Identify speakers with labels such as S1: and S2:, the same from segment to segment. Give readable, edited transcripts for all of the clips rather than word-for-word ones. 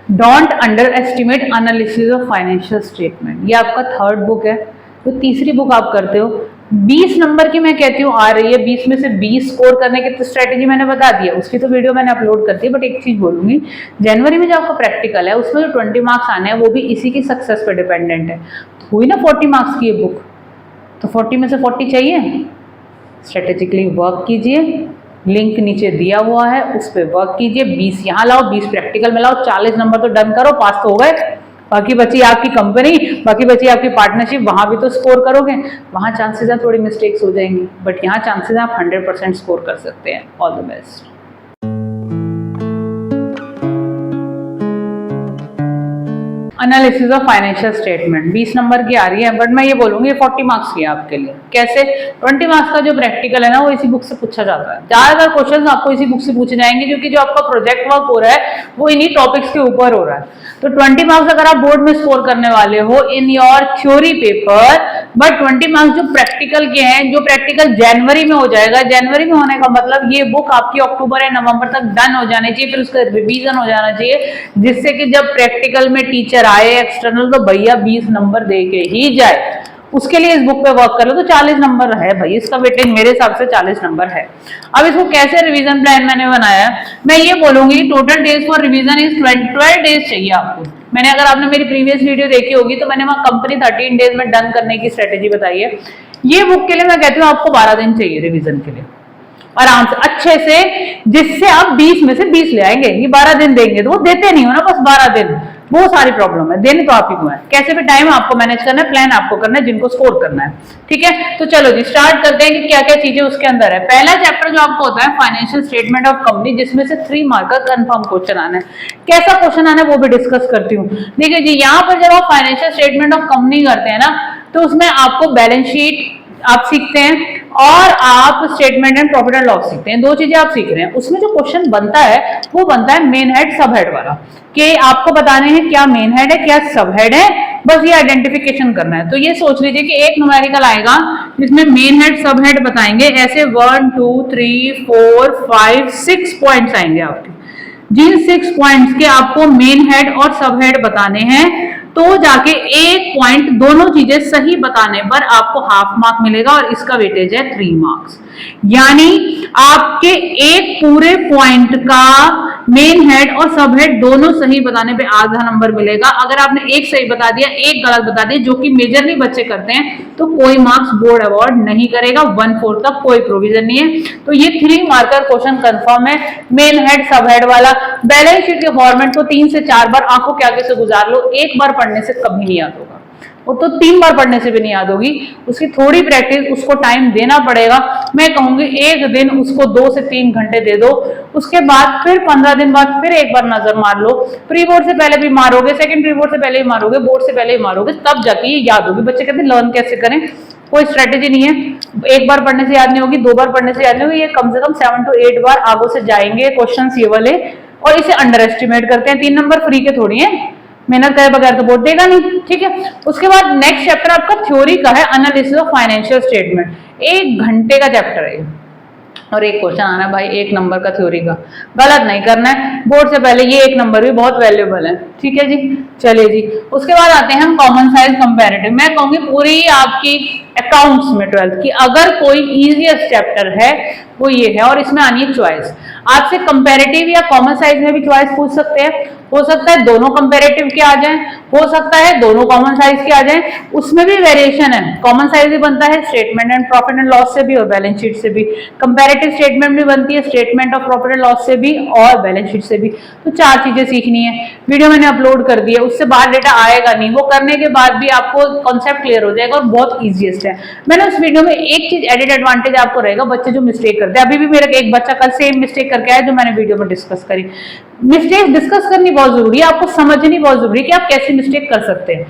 S1: Don't under estimate analysis of financial statement, ये आपका third book है। तो तीसरी बुक आप करते हो। 20 नंबर की मैं कहती हूँ आ रही है, 20 में से 20 स्कोर करने की तो स्ट्रेटेजी मैंने बता दी है, उसकी तो वीडियो मैंने अपलोड कर दी है। बट एक चीज बोलूंगी, जनवरी में जो आपका प्रैक्टिकल है उसमें जो 20 मार्क्स आने हैं वो भी इसी की सक्सेस पे डिपेंडेंट है। तो हुई ना 40 मार्क्स की ये बुक, तो 40 में से 40 चाहिए। स्ट्रेटेजिकली वर्क कीजिए, लिंक नीचे दिया हुआ है उस पर वर्क कीजिए। 20 यहाँ लाओ, 20 प्रैक्टिकल में लाओ, 40 नंबर तो डन करो, पास तो हो गए। बाकी बची आपकी कंपनी, बाकी बची आपकी पार्टनरशिप, वहां भी तो स्कोर करोगे। वहां चांसेस है थोड़ी मिस्टेक्स हो जाएंगी, बट यहाँ चांसेस है आप 100% स्कोर कर सकते हैं। All the best. Analysis of financial statement 20 number की आ रही है, बट मैं ये बोलूंगी 40 मार्क्स की है आपके लिए। कैसे? 20 मार्क्स का जो प्रैक्टिकल है ना वो इसी बुक से पूछा जाता है। ज्यादातर क्वेश्चंस आपको इसी बुक से पूछे जाएंगे, क्योंकि जो आपका प्रोजेक्ट वर्क हो रहा है वो इन्हीं टॉपिक्स के ऊपर हो रहा है। तो 20 मार्क्स अगर आप बोर्ड में स्कोर करने वाले हो in your theory paper, but 20 marks जो प्रैक्टिकल के हैं, जो प्रैक्टिकल जनवरी में हो जाएगा। जनवरी में होने का मतलब ये बुक आपकी अक्टूबर या नवंबर तक डन हो जानी चाहिए, फिर उसका रिवीजन हो जाना चाहिए, जिससे कि जब प्रैक्टिकल में टीचर आए एक्सटर्नल तो भैया 20 नंबर दे के ही जाए। उसके लिए इस बुक पे वर्क कर लो तो 40 नंबर है भाई, इसका वेटेज मेरे हिसाब से 40 नंबर है। अब इसको कैसे रिवीजन प्लान मैंने बनाया है, मैं ये बोलूंगी total days for revision is 12 days चाहिए आपको। मैंने, अगर आपने मेरी प्रीवियस वीडियो देखी होगी तो मैंने वहां कंपनी 13 डेज में डन करने की स्ट्रेटेजी बताई है। ये बुक के लिए मैं कहती हूँ आपको 12 दिन चाहिए रिविजन के लिए, आराम से अच्छे से, जिससे आप 20 में से 20 ले आएंगे। ये 12 दिन देंगे तो वो देते नहीं हो ना, बस 12 दिन, बहुत सारी प्रॉब्लम है, देने तो आप ही को है। कैसे भी टाइम आपको मैनेज करना है, प्लान आपको करना है, जिनको स्कोर करना है। ठीक है, तो चलो जी स्टार्ट करते हैं कि क्या क्या चीजें उसके अंदर है। पहला चैप्टर जो आपको होता है फाइनेंशियल स्टेटमेंट ऑफ कंपनी, जिसमें से 3 मार्क का कंफर्म क्वेश्चन आना है। कैसा क्वेश्चन आना है वो भी डिस्कस करती हूँ। देखिए जी, यहाँ पर जब आप फाइनेंशियल स्टेटमेंट ऑफ कंपनी करते हैं ना, तो उसमें आपको बैलेंस शीट आप सीखते हैं और आप statement and profit and loss सीखते हैं। 2 चीजें आप सीख रहे हैं। उसमें जो क्वेश्चन बनता है वो बनता है मेन हेड सब हेड वाला, कि आपको बताने हैं क्या मेन हेड है क्या सब हेड है, बस ये आइडेंटिफिकेशन करना है। तो ये सोच लीजिए कि एक न्यूमेरिकल आएगा जिसमें मेन हेड सब हेड बताएंगे, ऐसे 1 2 3 4 5 6 पॉइंट्स आएंगे आपके। जिन 6 पॉइंट्स के आपको मेन हेड और सब हेड बताने हैं, तो जाके एक पॉइंट दोनों चीजें सही बताने पर आपको हाफ मार्क मिलेगा और इसका वेटेज है 3 मार्क्स। यानी आपके एक पूरे पॉइंट का मेन हेड और सब हेड दोनों सही बताने पे आधा नंबर मिलेगा। अगर आपने एक सही बता दिया एक गलत बता दिया, जो कि मेजरली बच्चे करते हैं, तो कोई मार्क्स बोर्ड अवार्ड नहीं करेगा। 1/4 तक कोई प्रोविजन नहीं है। तो ये 3 मार्कर क्वेश्चन कंफर्म है, मेन हेड सब हेड वाला। बैलेंस शीट के फॉर्मेट को 3 से 4 बार आंखों के आगे से गुजार लो, एक बार पढ़ने से कभी नहीं याद होगा, वो तो 3 बार पढ़ने से भी नहीं याद होगी। उसकी थोड़ी प्रैक्टिस, उसको टाइम देना पड़ेगा। मैं कहूंगी एक दिन उसको 2 से 3 घंटे दे दो, उसके बाद फिर 15 दिन बाद फिर एक बार नजर मार लो। प्री बोर्ड से पहले भी मारोगे, सेकंड प्री बोर्ड से पहले भी मारोगे, बोर्ड से पहले भी मारोगे, तब जाके ये याद होगी। बच्चे कहते हैं लर्न कैसे करें, कोई स्ट्रेटेजी नहीं है। एक बार पढ़ने से याद नहीं होगी, 2 बार पढ़ने से याद नहीं होगी, ये कम से कम 7 to 8 बार आगों से जाएंगे क्वेश्चन ये वाले, और इसे अंडर एस्टिमेट करते हैं। 3 नंबर फ्री के थोड़ी है, मेहनत करे बगैर तो बोर्ड देगा नहीं। ठीक है, उसके बाद नेक्स्ट चैप्टर आपका थ्योरी का है, एनालिसिस ऑफ फाइनेंशियल स्टेटमेंट। 1 घंटे का चैप्टर है और एक क्वेश्चन आना है भाई 1 नंबर का थ्योरी का, गलत नहीं करना है। बोर्ड से पहले ये 1 नंबर भी बहुत वैल्यूएबल है। ठीक है जी, चलिए जी, उसके बाद आते हैं हम कॉमन साइज कंपैरेटिव। मैं कहूंगी पूरी आपकी अकाउंट्स में 12th की अगर कोई इजीएस्ट चैप्टर है वो ये है, और इसमें आनी है चॉइस। आपसे कंपैरेटिव या कॉमन साइज में भी चॉइस पूछ सकते हैं। हो सकता है दोनों कंपैरेटिव के आ जाएं, हो सकता है दोनों कॉमन साइज के आ जाएं, उसमें भी वेरिएशन है। कॉमन साइज भी बनता है statement and profit and loss से भी और बैलेंस शीट से भी। कंपैरेटिव स्टेटमेंट भी बनती है statement of profit and loss से भी और बैलेंस शीट से भी। तो 4 चीजें सीखनी है। वीडियो मैंने अपलोड कर दी है, उससे बाहर डेटा आएगा नहीं। वो करने के बाद भी आपको कॉन्सेप्ट क्लियर हो जाएगा और बहुत ईजीएस्ट है। मैंने उस वीडियो में एक चीज एडिट एडवांटेज आपको रहेगा, बच्चे जो मिस्टेक करते हैं। अभी भी मेरा एक बच्चा कल सेम मिस्टेक करके आया जो मैंने वीडियो में डिस्कस करी। मिस्टेक डिस्कस करनी बहुत जरूरी है, आपको समझनी बहुत जरूरी है कि आप कैसे मिस्टेक कर सकते हैं।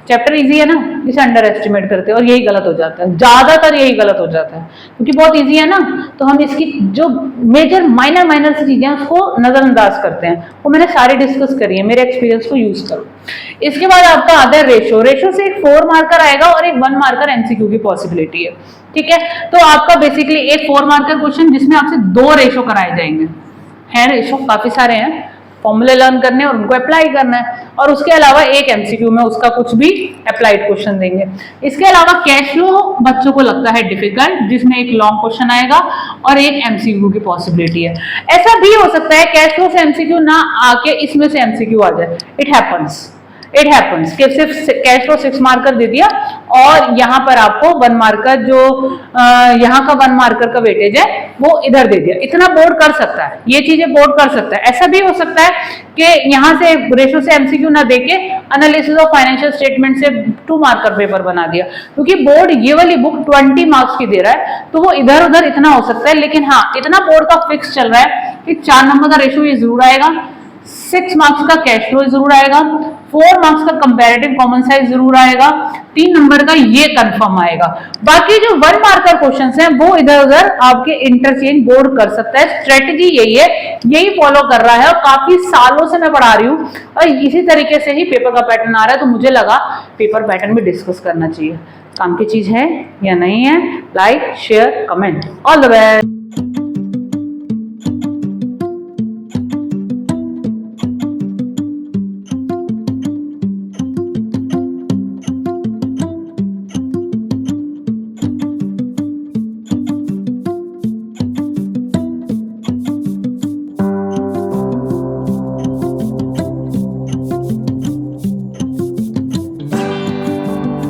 S1: चैप्टर इजी है ना, इसे अंडर एस्टिमेट करते हैं और यही गलत हो जाता है, ज्यादातर यही गलत हो जाता है। क्योंकि बहुत इजी है ना, तो हम इसकी जो मेजर माइनर सी चीजें उसको नजरअंदाज करते हैं। वो मैंने सारी डिस्कस करी है, मेरे एक्सपीरियंस को यूज करो। इसके बाद आपका आता है रेशो। रेशो से एक 4 मार्कर आएगा और एक 1 मार्कर एमसीक्यू की पॉसिबिलिटी है। ठीक है, तो आपका बेसिकली एक 4 मार्कर क्वेश्चन जिसमें आपसे 2 रेशो कराए जाएंगे। है रेशो काफी सारे हैं, फॉर्मूले लर्न करने और उनको अप्लाई करना है, और उसके अलावा एक एमसीक्यू में उसका कुछ भी अप्लाइड क्वेश्चन देंगे। इसके अलावा कैश फ्लो बच्चों को लगता है डिफिकल्ट, जिसमें एक लॉन्ग क्वेश्चन आएगा और एक एमसीक्यू की पॉसिबिलिटी है। ऐसा भी हो सकता है कैश फ्लो से एमसीक्यू ना आके इसमें से एमसीक्यू आ जाए, इट हैपन्स कि सिर्फ कैश फ्लो 6 मार्कर दे दिया और यहाँ पर आपको 1 मार्कर जो यहाँ का 1 मार्कर का वेटेज है वो इधर दे दिया। इतना बोर्ड कर सकता है, ये चीजें बोर्ड कर सकता है। ऐसा भी हो सकता है कि यहाँ से रेशो से एमसीक्यू ना देके एनालिसिस ऑफ फाइनेंशियल स्टेटमेंट से 2 मार्कर पेपर बना दिया, क्योंकि बोर्ड ये वाली बुक 20 मार्क्स की दे रहा है, तो वो इधर उधर इतना हो सकता है। लेकिन हाँ, इतना बोर्ड का फिक्स चल रहा है कि 4 नंबर का रेशो ये जरूर आएगा, 6 मार्क्स का कैश फ्लो जरूर आएगा, 4 मार्क्स का कंपैरेटिव कॉमन साइज जरूर आएगा, 3 नंबर का ये कंफर्म आएगा। बाकी जो 1 मार्कर क्वेश्चंस हैं वो इधर उधर आपके इंटरचेंज बोर्ड कर सकता है। स्ट्रेटजी यही है, यही फॉलो कर रहा है और काफी सालों से मैं पढ़ा रही हूँ और इसी तरीके से ही पेपर का पैटर्न आ रहा है। तो मुझे लगा पेपर पैटर्न भी डिस्कस करना चाहिए। काम की चीज है या नहीं है? Like, share, comment. All the best.